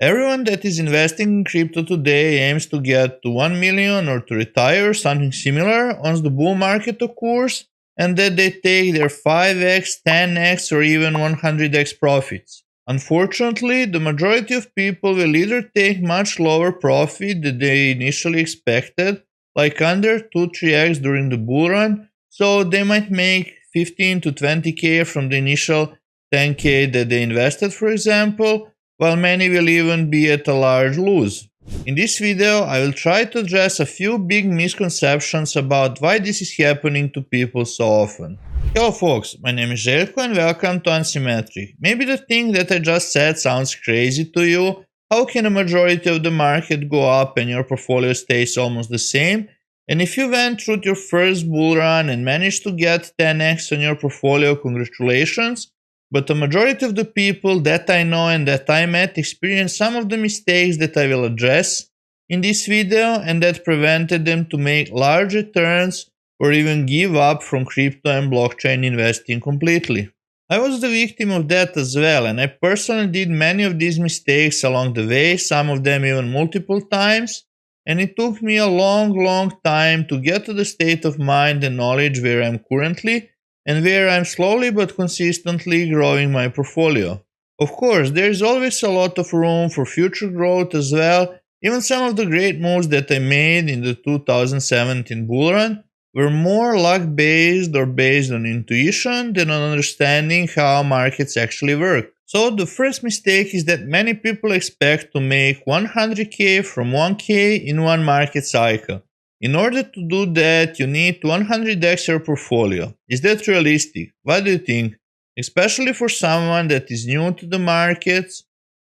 Everyone that is investing in crypto today aims to get to 1 million or to retire or something similar once the bull market occurs, and that they take their 5x, 10x, or even 100x profits. Unfortunately, the majority of people will either take much lower profit than they initially expected, like under 2-3x during the bull run, so they might make 15 to 20k from the initial 10k that they invested, for example, while many will even be at a large loss. In this video, I will try to address a few big misconceptions about why this is happening to people so often. Hello folks, my name is Željko and welcome to Unsymmetric. Maybe the thing that I just said sounds crazy to you. How can a majority of the market go up and your portfolio stays almost the same? And if you went through your first bull run and managed to get 10x on your portfolio, congratulations. But the majority of the people that I know and that I met experienced some of the mistakes that I will address in this video and that prevented them to make large returns or even give up from crypto and blockchain investing completely. I was the victim of that as well, and I personally did many of these mistakes along the way, some of them even multiple times, and it took me a long time to get to the state of mind and knowledge where I am currently, and where I'm slowly but consistently growing my portfolio. Of course, there is always a lot of room for future growth as well. Even some of the great moves that I made in the 2017 bull run were more luck-based or based on intuition than on understanding how markets actually work. So the first mistake is that many people expect to make 100k from 1k in one market cycle. In order to do that, you need 100x your portfolio. Is that realistic? What do you think? Especially for someone that is new to the markets?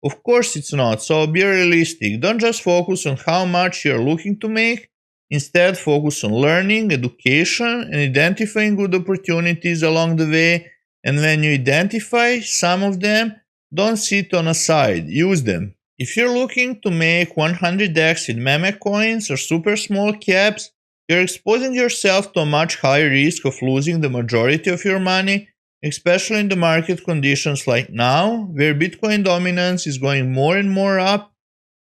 Of course it's not, so be realistic. Don't just focus on how much you're looking to make. Instead, focus on learning, education, and identifying good opportunities along the way. And when you identify some of them, don't sit on a side, use them. If you're looking to make 100x with meme coins or super small caps, you're exposing yourself to a much higher risk of losing the majority of your money, especially in the market conditions like now, where Bitcoin dominance is going more and more up.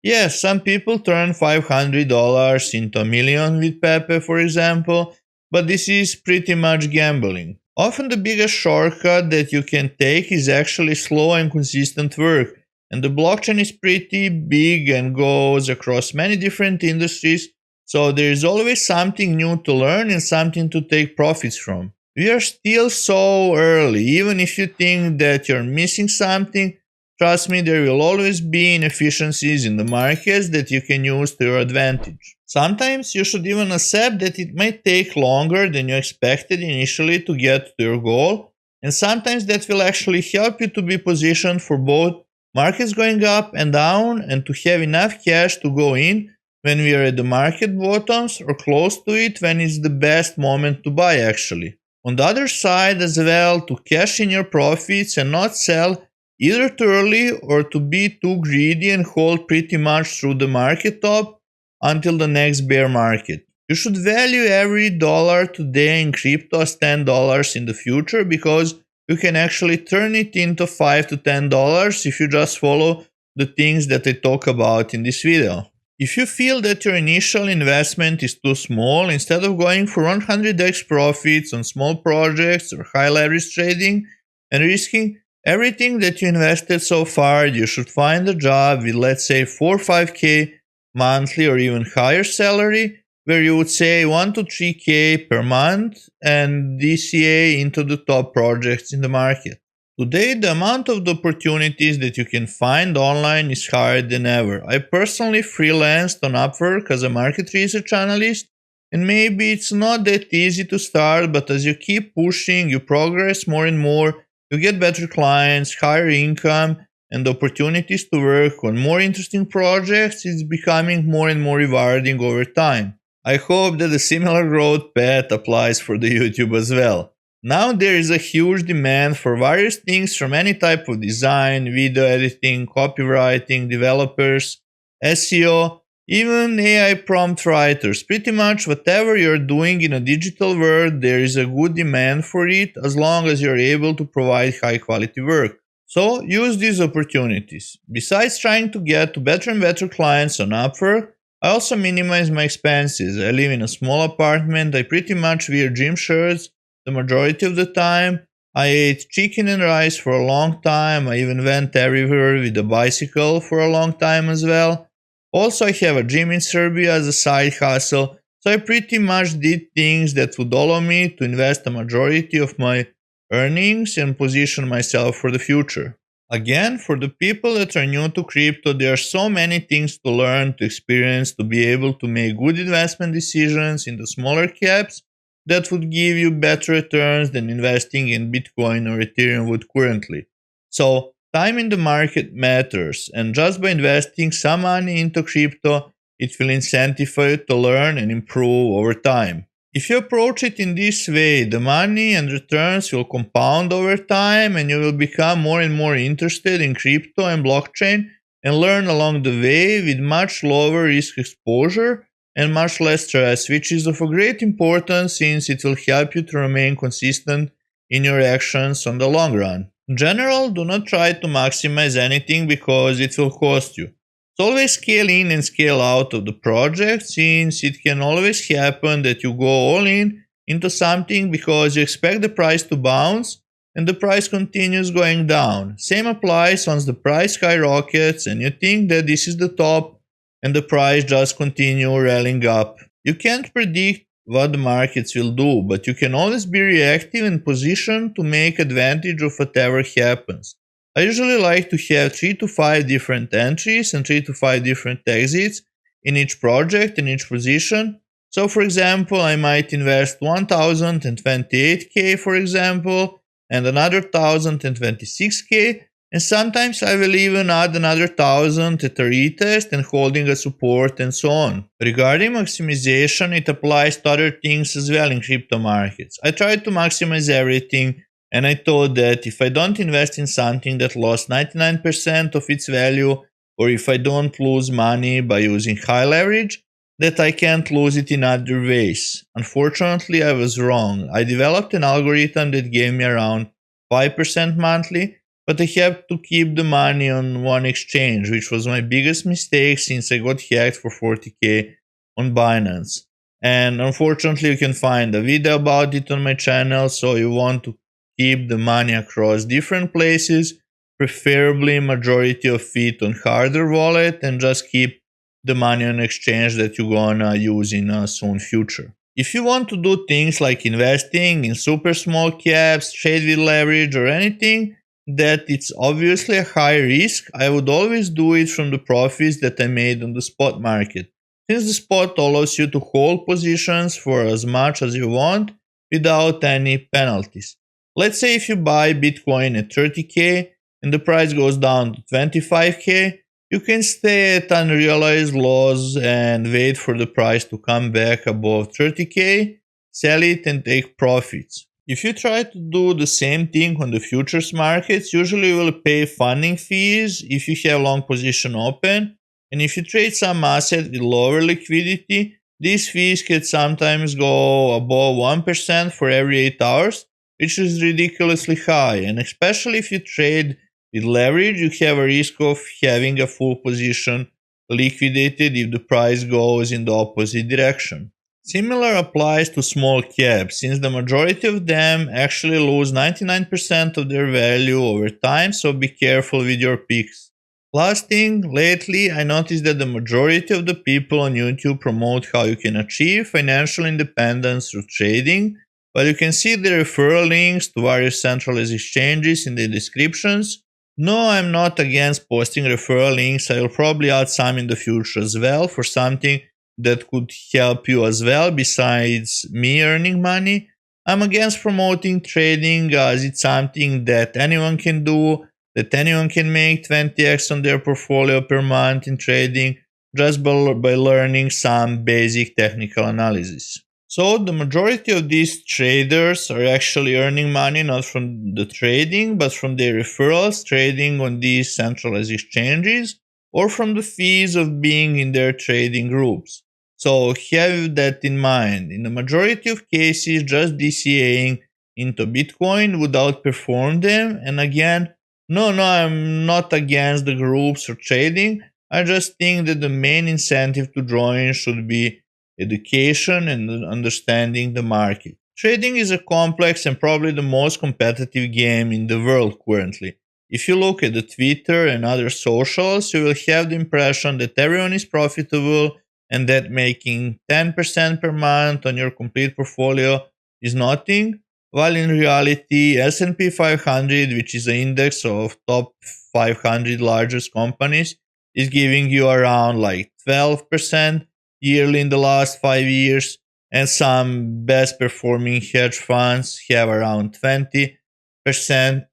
Yes, some people turn $500 into a million with Pepe, for example, but this is pretty much gambling. Often the biggest shortcut that you can take is actually slow and consistent work. And the blockchain is pretty big and goes across many different industries, so there is always something new to learn and something to take profits from. We are still so early. Even if you think that you're missing something, trust me, there will always be inefficiencies in the markets that you can use to your advantage. Sometimes you should even accept that it might take longer than you expected initially to get to your goal, and sometimes that will actually help you to be positioned for both markets going up and down and to have enough cash to go in when we are at the market bottoms or close to it when it's the best moment to buy actually. On the other side as well, to cash in your profits and not sell either too early or to be too greedy and hold pretty much through the market top until the next bear market. You should value every dollar today in crypto as $10 in the future, because you can actually turn it into $5 to $10 if you just follow the things that I talk about in this video. If you feel that your initial investment is too small, instead of going for 100x profits on small projects or high leverage trading and risking everything that you invested so far, you should find a job with, let's say, 4 or 5k monthly or even higher salary, where you would say 1 to 3k per month and DCA into the top projects in the market. Today, the amount of the opportunities that you can find online is higher than ever. I personally freelanced on Upwork as a market research analyst, and maybe it's not that easy to start, but as you keep pushing, you progress more and more, you get better clients, higher income, and the opportunities to work on more interesting projects is becoming more and more rewarding over time. I hope that a similar growth path applies for the YouTube as well. Now there is a huge demand for various things from any type of design, video editing, copywriting, developers, SEO, even AI prompt writers. Pretty much whatever you're doing in a digital world, there is a good demand for it as long as you're able to provide high quality work. So use these opportunities. Besides trying to get to better and better clients on Upwork, I also minimize my expenses. I live in a small apartment, I pretty much wear gym shirts the majority of the time. I ate chicken and rice for a long time, I even went everywhere with a bicycle for a long time as well. Also, I have a gym in Serbia as a side hustle, so I pretty much did things that would allow me to invest a majority of my earnings and position myself for the future. Again, for the people that are new to crypto, there are so many things to learn, to experience, to be able to make good investment decisions in the smaller caps that would give you better returns than investing in Bitcoin or Ethereum would currently. So, time in the market matters, and just by investing some money into crypto, it will incentivize you to learn and improve over time. If you approach it in this way, the money and returns will compound over time and you will become more and more interested in crypto and blockchain and learn along the way with much lower risk exposure and much less stress, which is of a great importance since it will help you to remain consistent in your actions on the long run. In general, do not try to maximize anything because it will cost you. So always scale in and scale out of the project since it can always happen that you go all in into something because you expect the price to bounce and the price continues going down. Same applies once the price skyrockets and you think that this is the top and the price just continue rallying up. You can't predict what the markets will do, but you can always be reactive and positioned to make advantage of whatever happens. I usually like to have 3 to 5 different entries and 3 to 5 different exits in each project, in each position. So for example, I might invest 1028k for example, and another 1026k, and sometimes I will even add another 1000 at a retest and holding a support and so on. Regarding maximization, it applies to other things as well in crypto markets. I try to maximize everything. And I thought that if I don't invest in something that lost 99% of its value, or if I don't lose money by using high leverage, that I can't lose it in other ways. Unfortunately, I was wrong. I developed an algorithm that gave me around 5% monthly, but I have to keep the money on one exchange, which was my biggest mistake since I got hacked for 40k on Binance. And unfortunately, you can find a video about it on my channel, so you want to keep the money across different places, preferably majority of it on harder wallet, and just keep the money on exchange that you're gonna use in a soon future. If you want to do things like investing in super small caps, trade with leverage, or anything that it's obviously a high risk, I would always do it from the profits that I made on the spot market. Since the spot allows you to hold positions for as much as you want without any penalties. Let's say if you buy Bitcoin at 30k and the price goes down to 25k, you can stay at unrealized loss and wait for the price to come back above 30k, sell it and take profits. If you try to do the same thing on the futures markets, usually you will pay funding fees if you have long position open, and if you trade some asset with lower liquidity, these fees can sometimes go above 1% for every 8 hours, which is ridiculously high, and especially if you trade with leverage, you have a risk of having a full position liquidated if the price goes in the opposite direction. Similar applies to small caps, since the majority of them actually lose 99% of their value over time, so be careful with your picks. Last thing, lately I noticed that the majority of the people on YouTube promote how you can achieve financial independence through trading, but you can see the referral links to various centralized exchanges in the descriptions. No, I'm not against posting referral links, I will probably add some in the future as well for something that could help you as well besides me earning money. I'm against promoting trading as it's something that anyone can do, that anyone can make 20x on their portfolio per month in trading just by learning some basic technical analysis. So the majority of these traders are actually earning money not from the trading but from their referrals trading on these centralized exchanges or from the fees of being in their trading groups. So have that in mind. In the majority of cases, just DCAing into Bitcoin would outperform them, and again, No, no, I'm not against the groups or trading. I just think that the main incentive to join should be education and understanding the market. Trading is a complex and probably the most competitive game in the world currently. If you look at the Twitter and other socials, you will have the impression that everyone is profitable and that making 10% per month on your complete portfolio is nothing, while in reality S&P 500, which is an index of top 500 largest companies, is giving you around like 12% yearly in the last 5 years, and some best performing hedge funds have around 20%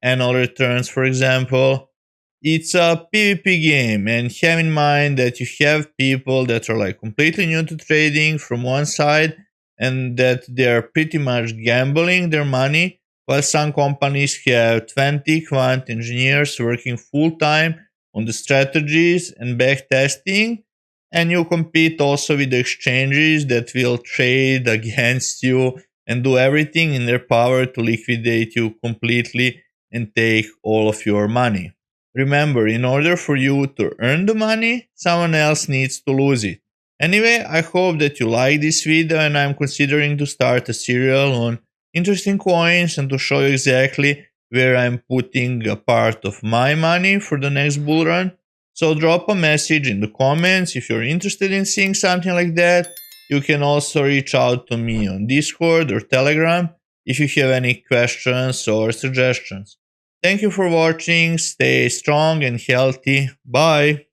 annual returns, for example. It's a PvP game, and have in mind that you have people that are like completely new to trading from one side and that they're pretty much gambling their money, while some companies have 20 quant engineers working full time on the strategies and back testing. And you compete also with the exchanges that will trade against you and do everything in their power to liquidate you completely and take all of your money. Remember, in order for you to earn the money, someone else needs to lose it. Anyway, I hope that you like this video, and I'm considering to start a serial on interesting coins and to show you exactly where I'm putting a part of my money for the next bull run. So drop a message in the comments if you're interested in seeing something like that. You can also reach out to me on Discord or Telegram if you have any questions or suggestions. Thank you for watching. Stay strong and healthy. Bye.